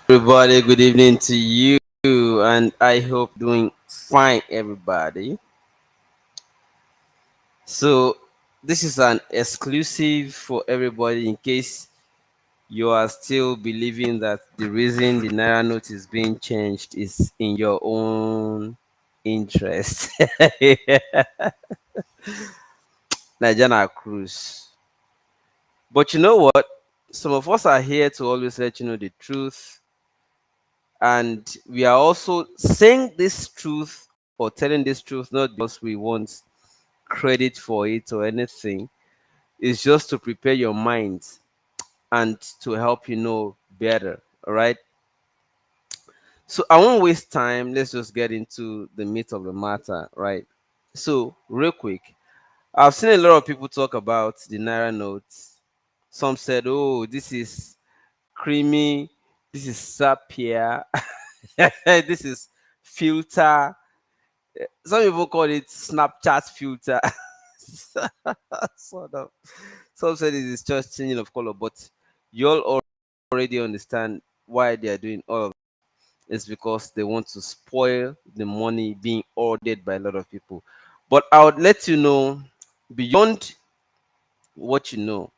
Everybody, good evening to you, and I hope doing fine, everybody. So, this is an exclusive for everybody in case you are still believing that the reason the Naira note is being changed is in your own interest. Nigerian cruise. But you know what? Some of us are here to always let you know the truth, and we are also saying this truth or telling this truth not because we want credit for it or anything. It's just to prepare your mind and to help you know better. All right. So I won't waste time. Let's just get into the meat of the matter. Right. So real quick, I've seen a lot of people talk about the Naira notes. Some said, "Oh, this is creamy. This is sapia. This is filter." Some people call it Snapchat filter. Sort of. Some said it is just changing of color, but you all already understand why they are doing all of it. It's because they want to spoil the money being ordered by a lot of people. But I would let you know beyond what you know.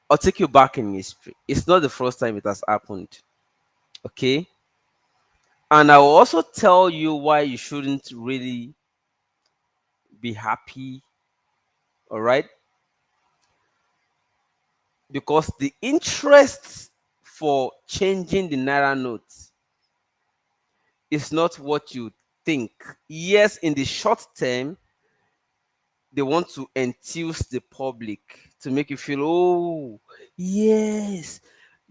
I'll take you back in history. It's not the first time it has happened. Okay? And I will also tell you why you shouldn't really be happy. All right? Because the interest for changing the Naira note is not what you think. Yes, in the short term, they want to enthuse the public to make you feel, oh, yes,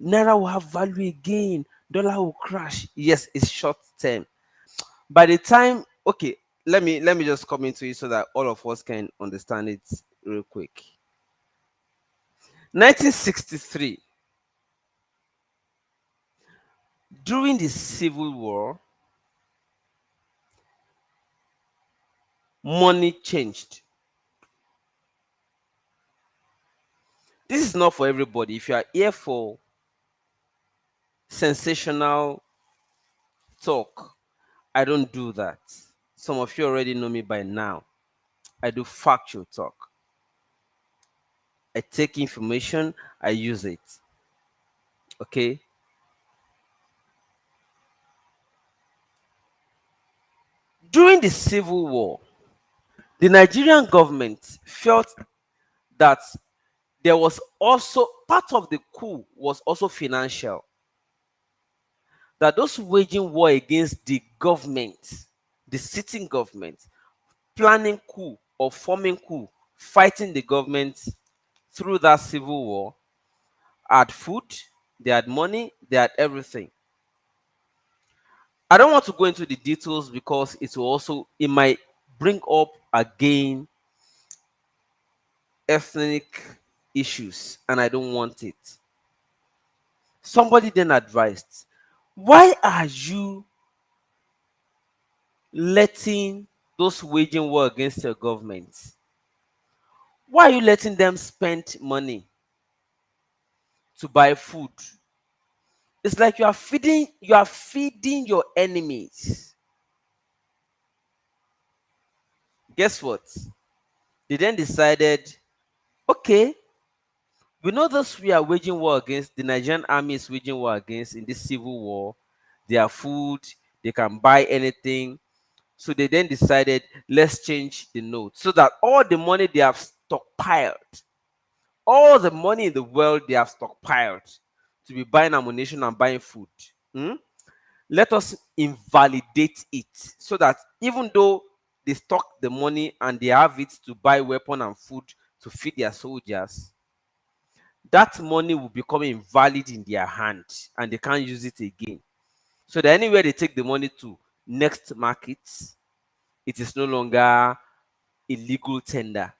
Naira will have value again, dollar will crash. Yes, it's short term. By the time, okay, let me just come into it so that all of us can understand it real quick. 1963, during the Civil War, money changed. This is not for everybody. If you are here for sensational talk, I don't do that. Some of you already know me by now. I do factual talk. I take information, I use it. Okay? During the Civil War, the Nigerian government felt that there was also part of the coup was also financial. That those waging war against the government, the sitting government, planning coup or forming coup, fighting the government through that civil war, had food, they had money, they had everything. I don't want to go into the details because it might bring up again ethnic issues, and I don't want it. Somebody then advised, why are you letting those waging war against your government? Why are you letting them spend money to buy food? It's like you are feeding your enemies. Guess what? They then decided, okay, we know those we are waging war against, the Nigerian army is waging war against in this civil war. Their food, they can buy anything. So they then decided, let's change the note so that all the money they have stockpiled, all the money in the world they have stockpiled to be buying ammunition and buying food. hmm, Let us invalidate it so that even though they stock the money and they have it to buy weapon and food to feed their soldiers, that money will become invalid in their hand and they can't use it again. So that anywhere they take the money to next market, it is no longer illegal tender.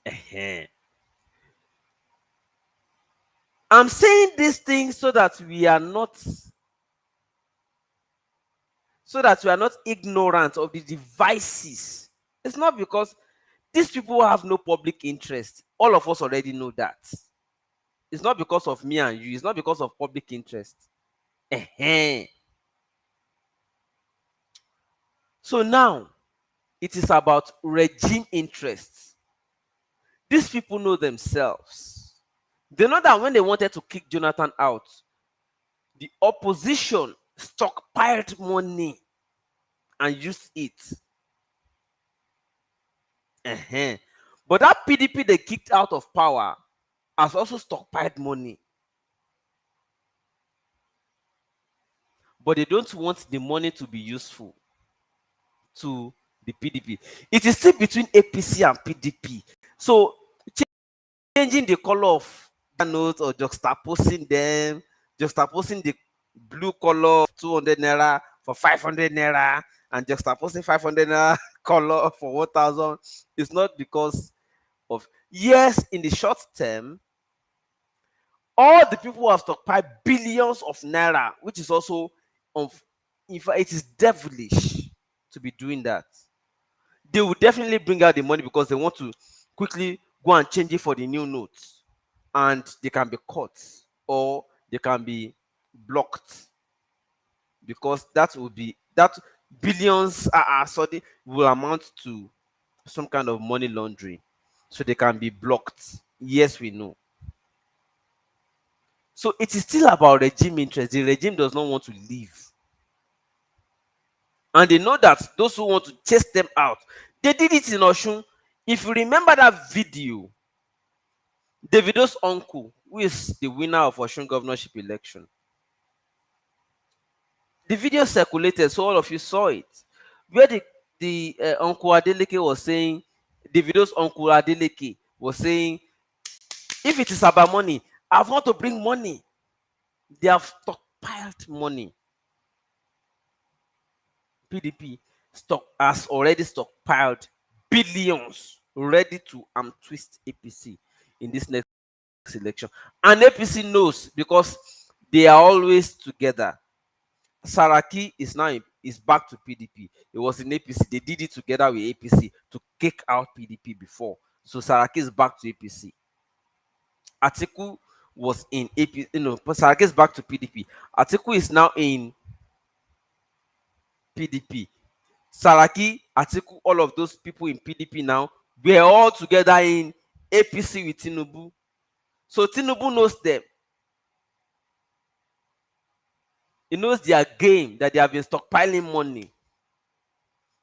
Ehen. I'm saying these things so that we are not ignorant of the devices. It's not because these people have no public interest. All of us already know that. It's not because of me and you. It's not because of public interest. Ehen. So now it is about regime interests. These people know themselves. They know that when they wanted to kick Jonathan out, the opposition stockpiled money and used it. Ehen. But that PDP they kicked out of power has also stockpiled money. But they don't want the money to be useful to the PDP. It is still between APC and PDP. So changing the color of the notes or juxtaposing them, juxtaposing the blue color of 200 naira for 500 naira and juxtaposing 500 naira color for 1,000 is not because of, yes, in the short term, all the people who have stockpiled billions of naira, which is also, in fact, it is devilish to be doing that. They will definitely bring out the money because they want to quickly go and change it for the new notes, and they can be caught or they can be blocked because that will be that billions are suddenly will amount to some kind of money laundering, so they can be blocked. Yes, we know. So it is still about regime interest. The regime does not want to leave. And they know that those who want to chase them out, they did it in Oshun. If you remember that video, Davido's uncle, who is the winner of Oshun governorship election, the video circulated, so all of you saw it, where the uncle Adeleke was saying, Davido's uncle Adeleke was saying, if it is about money, I want to bring money. They have stockpiled money. PDP has already stockpiled billions ready to twist APC in this next election. And APC knows because they are always together. Saraki is back to PDP. It was in APC. They did it together with APC to kick out PDP before. So Saraki is back to APC. Atiku was in APC. Saraki is back to PDP. Atiku is now in PDP. Saraki, Atiku, all of those people in PDP now, we're all together in APC with Tinubu. So Tinubu knows them. He knows their game, that they have been stockpiling money.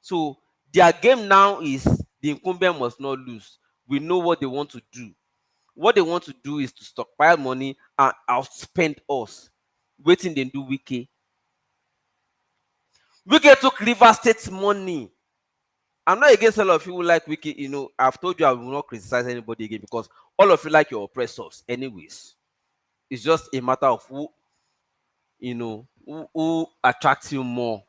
So their game now is the incumbent must not lose. We know what they want to do. What they want to do is to stockpile money and outspend us. Waiting they do Wike. Wike took River State's money. I'm not against all of you who like Wiki. I've told you I will not criticize anybody again because all of you like your oppressors, anyways. It's just a matter of who attracts you more.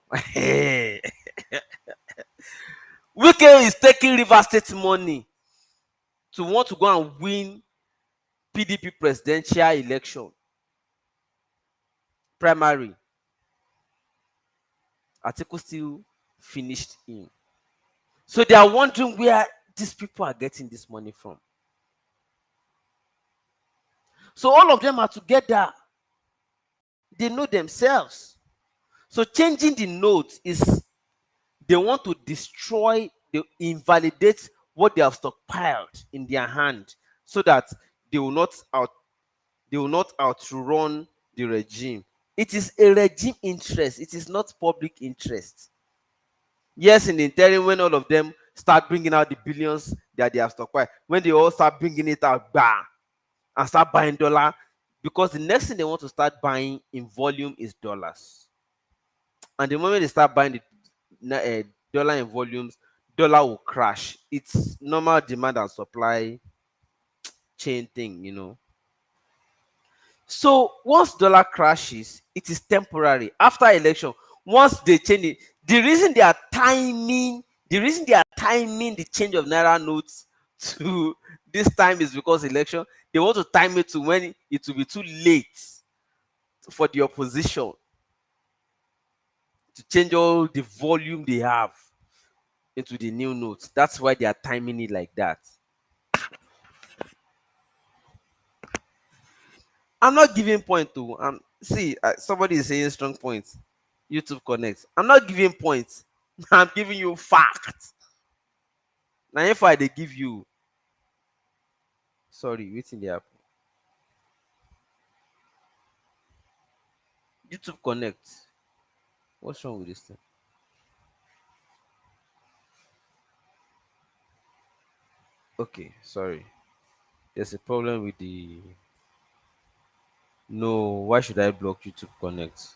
Wiki is taking River State money to want to go and win PDP presidential election primary. Atiku still finished in. So they are wondering where these people are getting this money from. So all of them are together. They know themselves. So changing the notes is they want to destroy, they invalidate what they have stockpiled in their hand so that they will not outrun the regime. It is a regime interest. It is not public interest. Yes, in the interim, when all of them start bringing out the billions that they have stockpiled, when they all start bringing it out, and start buying dollar, because the next thing they want to start buying in volume is dollars. And the moment they start buying the dollar in volumes, dollar will crash. It's normal demand and supply chain thing. So once dollar crashes, it is temporary. After election, once they change it, the reason they are timing the change of naira notes to this time is because election. They want to time it to when it will be too late for the opposition to change all the volume they have into the new notes. That's why they are timing it like that. I'm not giving point to. See, somebody is saying strong points. YouTube connect. I'm not giving points. I'm giving you fact. Now, if I they give you, sorry, waiting the app. YouTube connect. What's wrong with this thing? Okay, sorry. There's a problem with the. No, why should I block YouTube connect?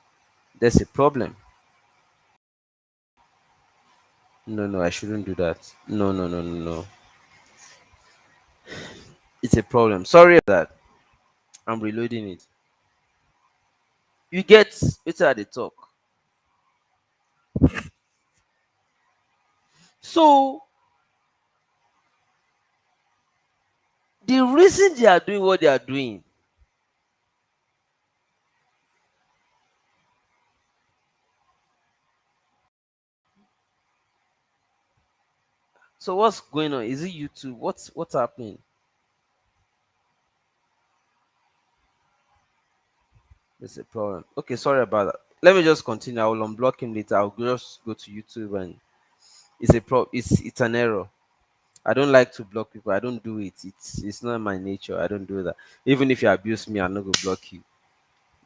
There's a problem. No, no, I shouldn't do that. No, no, no, no, no. It's a problem. Sorry about that. I'm reloading it. You get it's at the talk. So the reason they are doing what they are doing, so what's going on? Is it YouTube? What's happening? There's a problem. Okay, sorry about that. Let me just continue. I will unblock him later. I'll just go to YouTube and it's an error. I don't like to block people. I don't do it. It's not my nature. I don't do that. Even if you abuse me, I'm not gonna block you.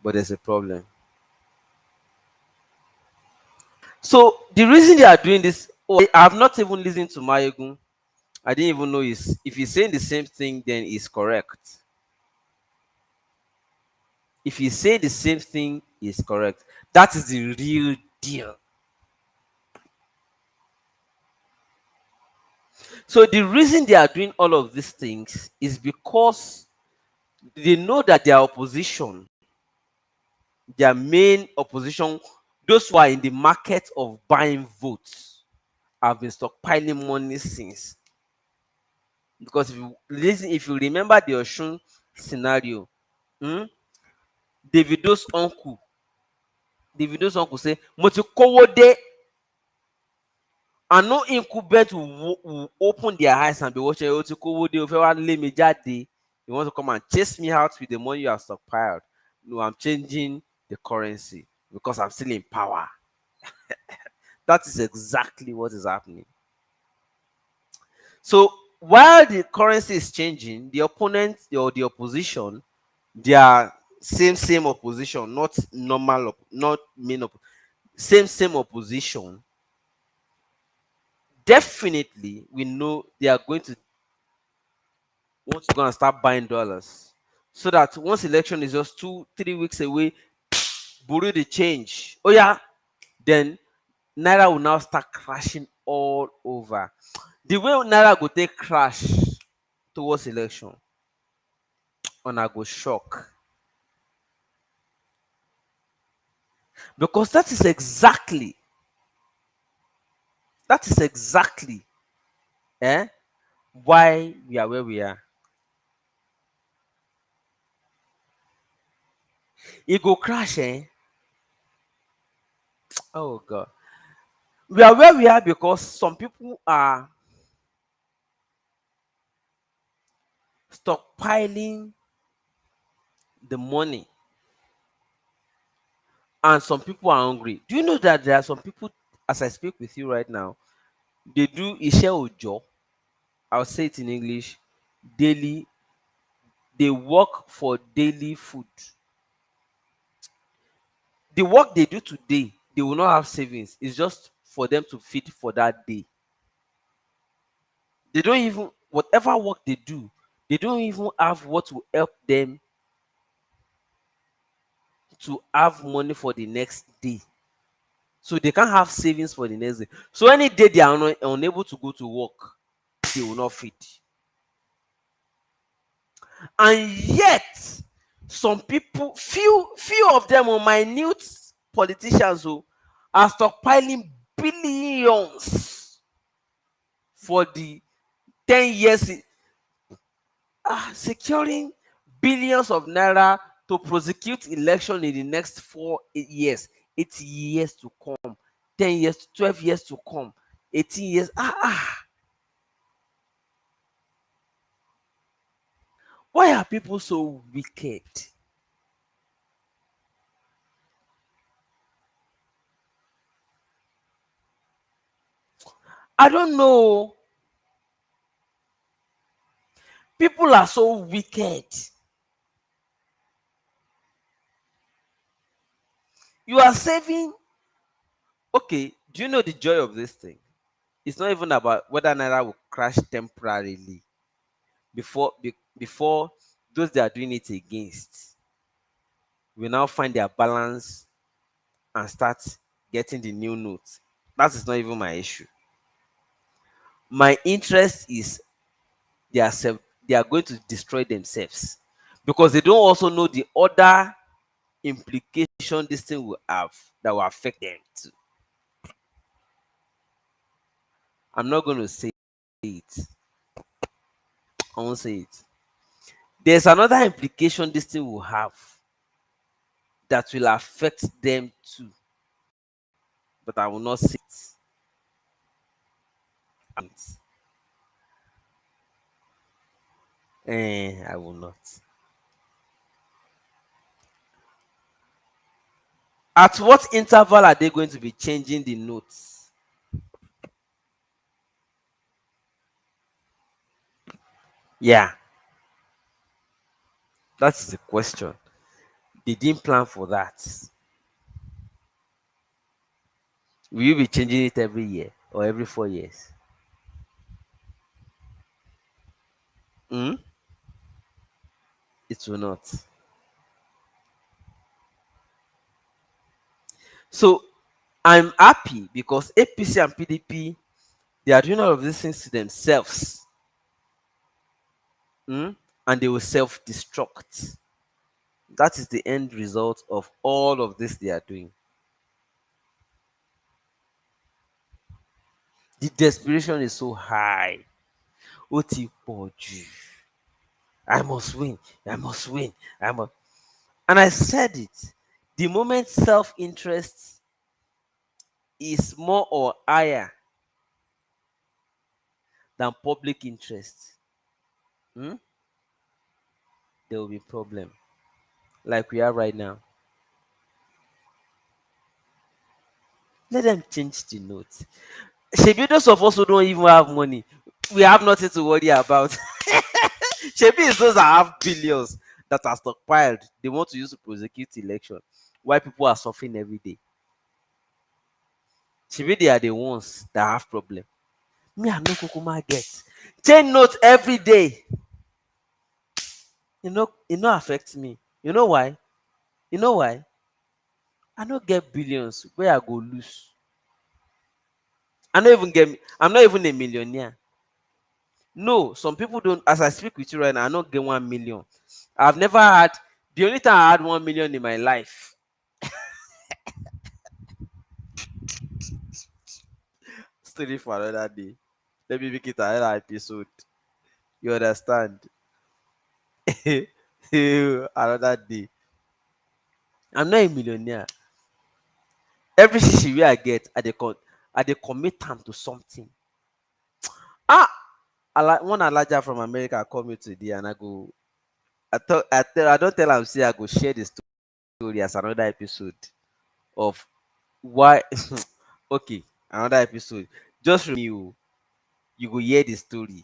But there's a problem. So the reason they are doing this, I have not even listened to Mayegun. I didn't even know is if he's saying the same thing, then it's correct. If he say the same thing, is correct. That is the real deal. So the reason they are doing all of these things is because they know that their opposition, their main opposition, those who are in the market of buying votes, have been stockpiling money since. Because if you remember the Oshun scenario, hmm, Davido's uncle, Davido's uncle say, "Mo ti kówó dé." And no incumbent will open their eyes and be watching. "Oh, ti kówó dé, o fẹ́ wá lé mi jáde. You want to come and chase me out with the money you have stockpiled." No, I'm changing the currency because I'm still in power. That is exactly what is happening. So while the currency is changing, the opponent or the opposition, they are same opposition, not not same opposition. Definitely, we know they are going to want to go and start buying dollars, so that once election is just 2 3 weeks away, borrow the change. Oh yeah, then Naira will now start crashing all over. The way Naira go take crash towards election, and I go shock, because that is exactly eh, why we are where we are. It go crash, eh? Oh God, we are where we are because some people are stockpiling the money, and some people are hungry. Do you know that there are some people, as I speak with you right now, they do iṣẹ́ òòjọ́. I'll say it in English. Daily, they work for daily food. The work they do today, they will not have savings. It's just for them to feed for that day. They don't even whatever work they do, they don't even have what will help them to have money for the next day. So they can't have savings for the next day. So any day they are unable to go to work, they will not feed. And yet, some people, few of them are minute politicians who are stockpiling billions for the 10 years, securing billions of naira to prosecute election in the next 4 years, 8 years to come, 10 years, 12 years to come, 18 years. Why are people so wicked? I don't know. People are so wicked. You are saving. Okay, do you know the joy of this thing? It's not even about whether Naira will crash temporarily before those they are doing it against will now find their balance and start getting the new notes. That is not even my issue. My interest is they are going to destroy themselves because they don't also know the other implication this thing will have that will affect them too. I'm not going to say it. I won't say it. There's another implication this thing will have that will affect them too, but I will not say it. And, I will not. At what interval are they going to be changing the notes? Yeah, that's the question. They didn't plan for that. Will you be changing it every year or every 4 years? Hmm? It will not. So I'm happy because APC and PDP they are doing all of these things to themselves, and they will self-destruct. That is the end result of all of this they are doing. The desperation is so high. Ó ti pọ̀ jù. I must win. I must win. I must. And I said it. The moment self-interest is more or higher than public interest, hmm, there will be problem. Like we are right now. Let them change the note. Shebi those of us who don't even have money, we have nothing to worry about. Shebi is those that have billions that are stockpiled. They want to use to prosecute election. Why people are suffering every day. Shebi they are the ones that have problem. Me, I no kukuma get. Change note every day. It no affect me. You know why? You know why? I no get billions where I go lose. I'm not even a millionaire. No, some people don't. As I speak with you right now, I don't get 1 million. I've never had. The only time I had 1 million in my life. Story for another day. Let me make it another episode. You understand? Another day. I'm not a millionaire. Every shishi wey I get, I dey commit time to something. Ah, one alaja from America call me today, and I don't tell am say I go share the story as another episode of why. Okay, another episode. Just you go hear the story.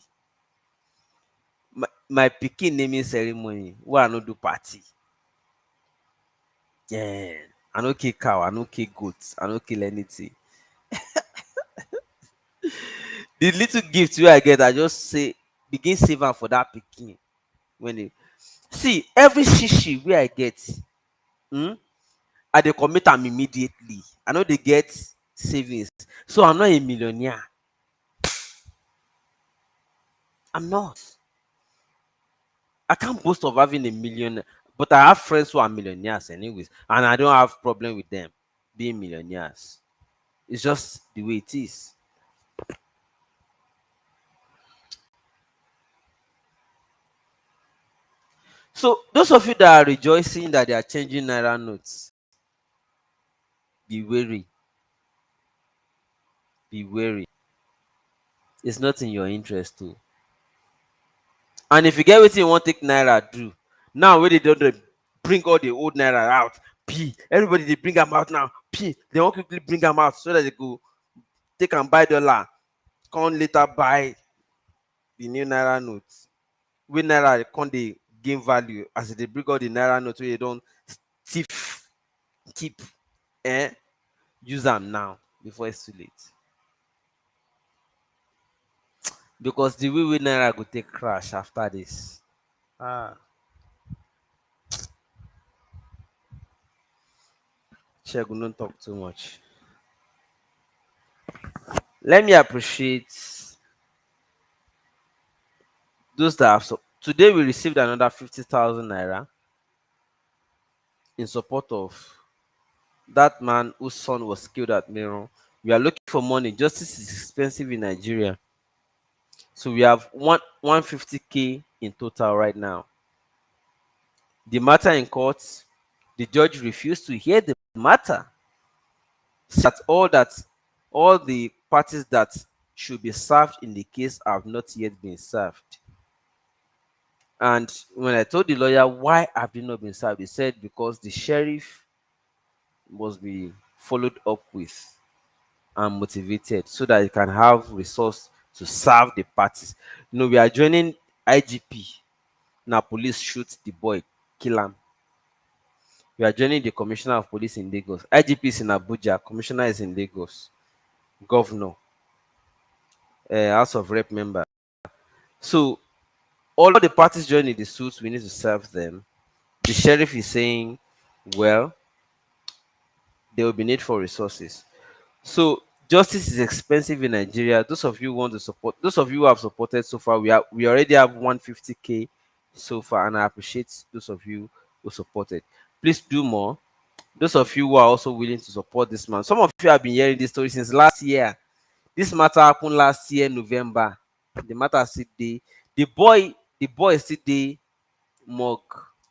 My pikin naming ceremony wey I no do party. Yeah, I no kill cow, I no kill goat, I no kill anything. The little gift wey I get, I just say begin save am for that pikin. When e see every shishi wey I get, um I dey commit am immediately. I no dey get savings. So I'm not a millionaire. I'm not. I can't boast of having a million, but I have friends who are millionaires anyways, and I don't have problem with them being millionaires. It's just the way it is. So those of you that are rejoicing that they are changing naira notes, be wary. Be wary. It's not in your interest too. And if you get wetin you wan take naira do, now wey they don dey bring all the old naira out, everybody dey bring am out now, they wan quickly bring am out so that they go take am buy dollar. Come later buy the new naira note. Wey naira come dey gain value as they bring out the naira note wey they don thief keep. Eh? Use am now before it's too late. Because the way naira go take crash after this. Ah, Shegun, don't talk too much. Let me appreciate those that have. Today we received another 50,000 naira in support of that man whose son was killed at Mero. We are looking for money. Justice is expensive in Nigeria. So we have 150K in total right now. The matter in court, the judge refused to hear the matter. Said all the parties that should be served in the case have not yet been served. And when I told the lawyer why have they not been served, he said because the sheriff must be followed up with and motivated so that he can have resource to serve the parties. We are joining IGP. Now police shoot the boy, kill him. We are joining the commissioner of police in Lagos. IGP is in Abuja, commissioner is in Lagos, governor, House of Rep member. So all the parties joining the suits, we need to serve them. The sheriff is saying, well, there will be need for resources. So justice is expensive in Nigeria. Those of you who want to support, those of you who have supported so far, we already have 150K so far, and I appreciate those of you who supported. Please do more. Those of you who are also willing to support this man. Some of you have been hearing this story since last year. This matter happened last year, November. The matter still dey. The boy is still dey morgue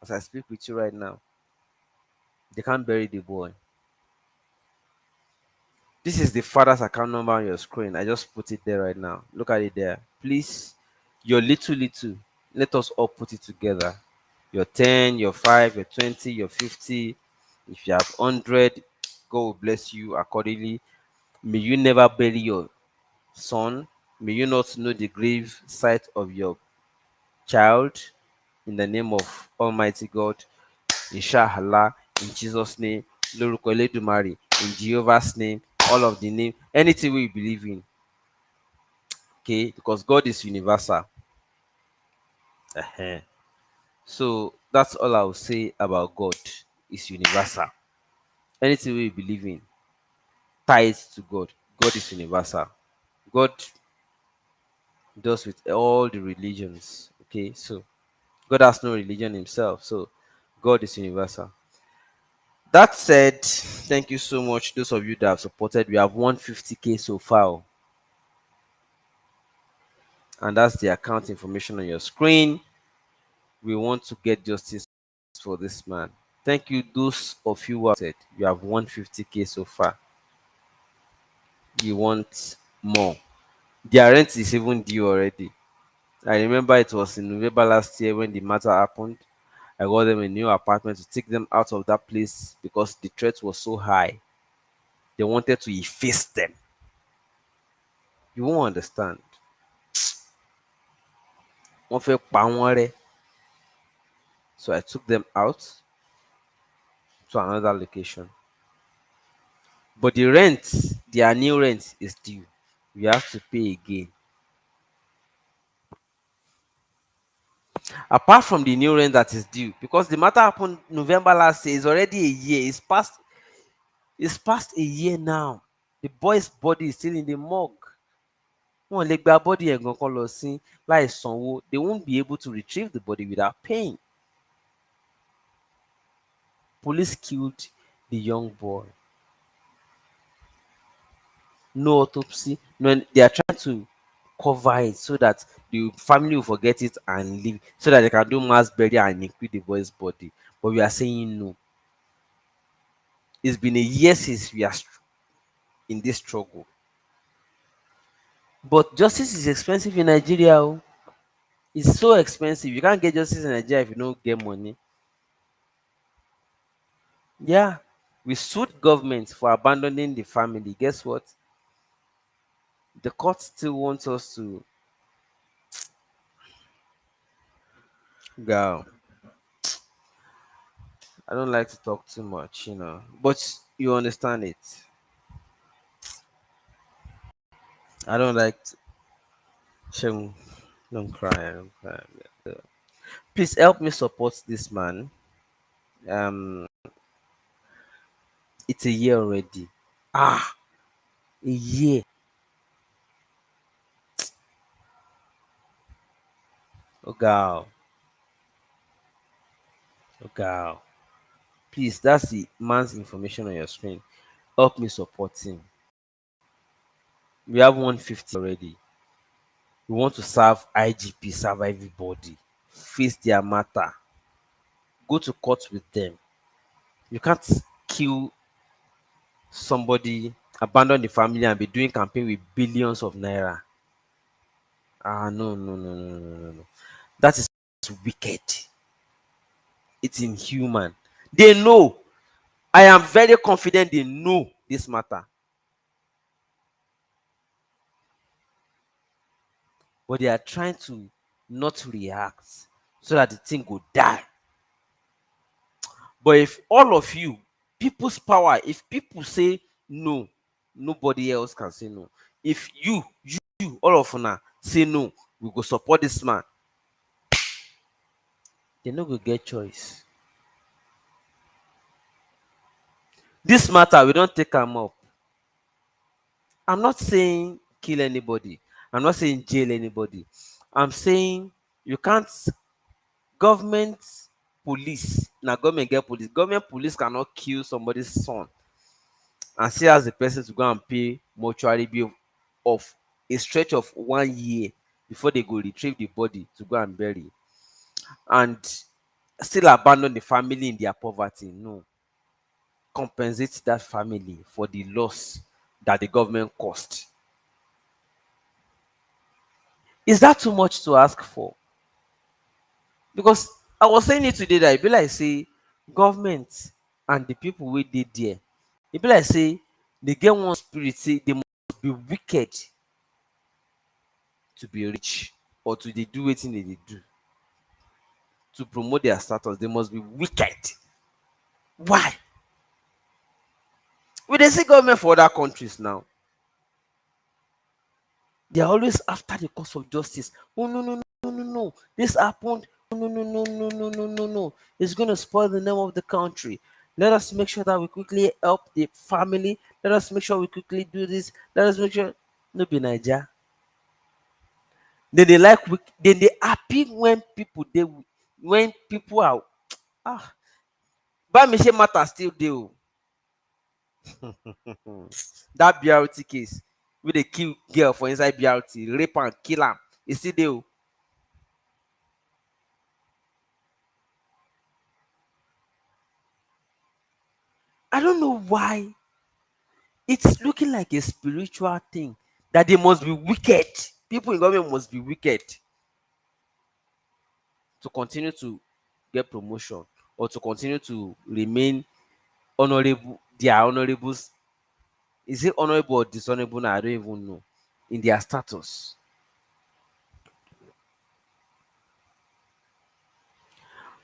as I speak with you right now. They can't bury the boy. This is the father's account number on your screen. I just put it there right now. Look at it there. Please, your little. Let us all put it together. Your 10, your 5, your 20, your 50. If you have 100, God will bless you accordingly. May you never bury your son. May you not know the grave site of your child. In the name of Almighty God, Inshallah, in Jesus' name, Lórúkọ Elédùmarè, in Jehovah's name, all of the name, anything we believe in. Okay, because God is universal. Ehen. So that's all I will say about God. Is universal. Anything we believe in ties to God. God is universal. God does with all the religions. Okay, so God has no religion himself. So God is universal. That said, thank you so much, those of you that have supported. We have 150K so far, and that's the account information on your screen. We want to get justice for this man. Thank you, those of you who have said you have 150K so far. You want more. Their rent is even due already. I remember it was in November last year when the matter happened. I got them a new apartment to take them out of that place because the threat was so high. They wanted to efface them. You won't understand. Wọ́n fẹ́ pa wọ́n rẹ́. So I took them out to another location. But the rent, their new rent is due. You have to pay again. Apart from the new rent that is due, because the matter happened November last year, it's already a year. It's past a year now. The boy's body is still in the morgue. Wọ́n lè gba body ẹ̀ gan kan lọ sí láì sanwó. They won't be able to retrieve the body without paying. Police killed the young boy. No autopsy. No, they are trying to cover it so that the family will forget it and leave, so that they can do mass burial and include the boy's body. But we are saying no. It's been a year since we are in this struggle. But justice is expensive in Nigeria. Oh. It's so expensive. You can't get justice in Nigeria if you don't get money. Yeah. We sued government for abandoning the family. Guess what? The court still wants us to go. I don't like to talk too much, but you understand it. I don't like to. Shem, don't cry, don't cry. Please help me support this man. Um, it's a year already. Ah, a year. Oh, girl. Oh, girl. Please, that's the man's information on your screen. Help me support him. We have 150 already. We want to serve IGP, serve everybody, face their matter, go to court with them. You can't kill somebody, abandon the family, and be doing campaign with billions of naira. Ah, no, no, no, no, no, no, no. That is wicked. It's inhuman. They know. I am very confident they know this matter, but they are trying to not react so that the thing will die. But if all of you, people's power, if people say no, nobody else can say no. If you, all of una say no, we go support this man. They no go get choice. This matter, we don't take am up. I'm not saying kill anybody. I'm not saying jail anybody. I'm saying you can't government police. Now government get police. Government police cannot kill somebody's son and still ask the person to go and pay mortuary bill of a stretch of 1 year before they go retrieve the body to go and bury, and still abandon the family in their poverty. No, compensate that family for the loss that the government caused. Is that too much to ask for? Because I was saying it today that e be like say government and the people wey dey there, e be like say they get one spirit say they must be wicked to be rich, or to dey do wetin they dey do to promote their status. They must be wicked. Why? We dey see government for other countries now. They are always after the cause of justice. Oh, no, no, no, no, no, no. This happened. No, no, no, no, no, no, no, no. It's going to spoil the name of the country. Let us make sure that we quickly help the family. Let us make sure we quickly do this. Let us make sure. No be Niger. Then they like. Then they happy when people are. Ah, but me say matter still dey. That BRT case wey dey kill girl for inside BRT, rape am, kill am, e still dey o. I don't know why it's looking like a spiritual thing that they must be wicked. People in government must be wicked to continue to get promotion, or to continue to remain honorable. They are honorables. Is it honorable or dishonorable now? I don't even know. In their status.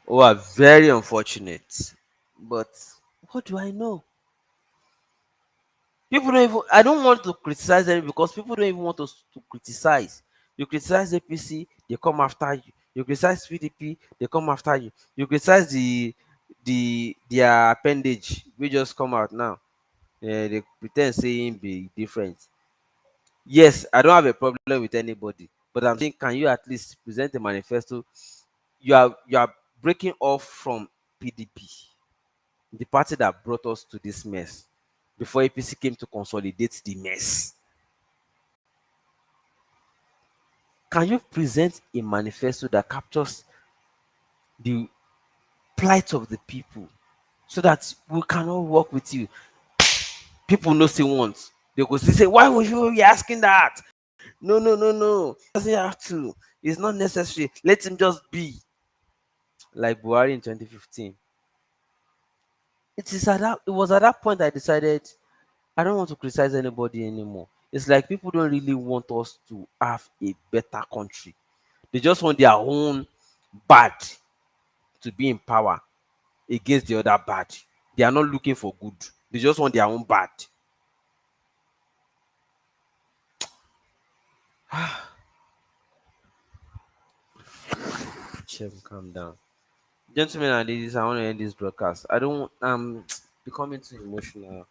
Oh, are very unfortunate. But what do I know? People don't even. I don't want to criticize them because people don't even want us to criticize. You criticize APC, they come after you. You criticize PDP, they come after you. You criticize their appendage. We just come out now. They pretend saying be different. Yes, I don't have a problem with anybody, but I'm saying, can you at least present a manifesto? You are breaking off from PDP, the party that brought us to this mess, before APC came to consolidate the mess. Can you present a manifesto that captures the plight of the people so that we can all work with you? People no still want. They go still say, why would you be asking that? No, no, no, no. Doesn't have to. It's not necessary. Let him just be like Buhari in 2015. It was at that point I decided I don't want to criticize anybody anymore. It's like people don't really want us to have a better country. They just want their own bad to be in power against the other bad. They are not looking for good. They just want their own bad. Chef, calm down. Gentlemen and ladies, I want to end this broadcast. I don't becoming too emotional.